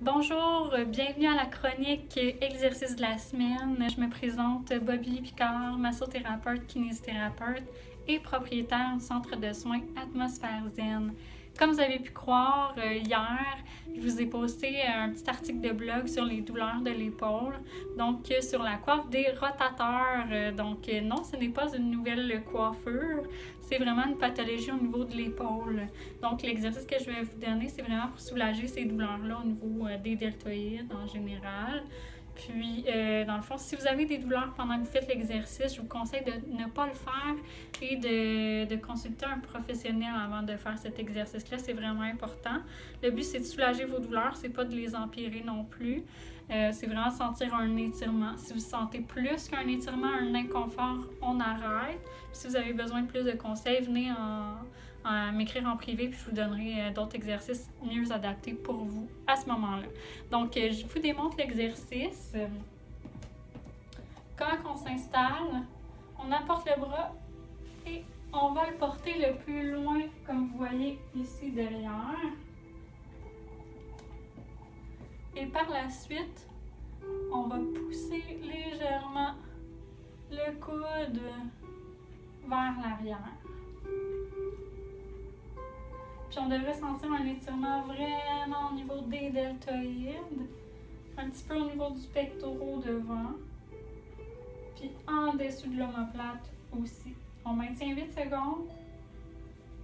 Bonjour, bienvenue à la chronique exercice de la semaine. Je me présente Bobby Picard, massothérapeute, kinésithérapeute et propriétaire du centre de soins Atmosphère Zen. Comme vous avez pu croire, hier, je vous ai posté un petit article de blog sur les douleurs de l'épaule, donc sur la coiffe des rotateurs. Non, ce n'est pas une nouvelle coiffure, c'est vraiment une pathologie au niveau de l'épaule. Donc l'exercice que je vais vous donner, c'est vraiment pour soulager ces douleurs-là au niveau des deltoïdes en général. Puis, dans le fond, si vous avez des douleurs pendant que vous faites l'exercice, je vous conseille de ne pas le faire et de consulter un professionnel avant de faire cet exercice-là. C'est vraiment important. Le but, c'est de soulager vos douleurs, c'est pas de les empirer non plus. C'est vraiment sentir un étirement. Si vous sentez plus qu'un étirement, un inconfort, on arrête. Puis si vous avez besoin de plus de conseils, venez m'écrire en privé, puis je vous donnerai d'autres exercices mieux adaptés pour vous à ce moment-là. Donc, je vous démontre l'exercice. Quand on s'installe, on apporte le bras et on va le porter le plus loin, comme vous voyez ici derrière. Et par la suite, on va pousser légèrement le coude vers l'arrière. Puis on devrait sentir un étirement vraiment au niveau des deltoïdes, un petit peu au niveau du pectoral devant, puis en dessous de l'omoplate aussi. On maintient 8 secondes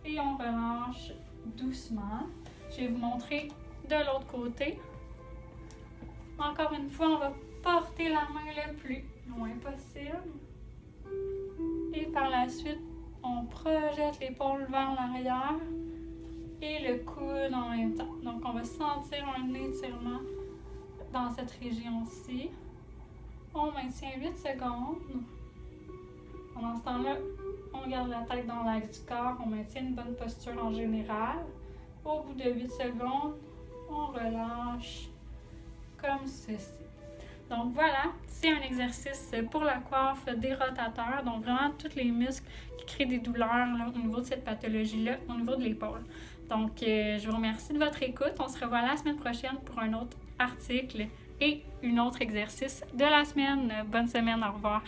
et on relâche doucement. Je vais vous montrer de l'autre côté. Encore une fois, on va porter la main le plus loin possible. Et par la suite, on projette l'épaule vers l'arrière et le coude en même temps. Donc, on va sentir un étirement dans cette région-ci. On maintient 8 secondes. Pendant ce temps-là, on garde la tête dans l'axe du corps. On maintient une bonne posture en général. Au bout de 8 secondes, on relâche comme ceci. Donc voilà, c'est un exercice pour la coiffe des rotateurs, donc vraiment tous les muscles qui créent des douleurs là, au niveau de cette pathologie-là, au niveau de l'épaule. Donc je vous remercie de votre écoute. On se revoit la semaine prochaine pour un autre article et un autre exercice de la semaine. Bonne semaine, au revoir.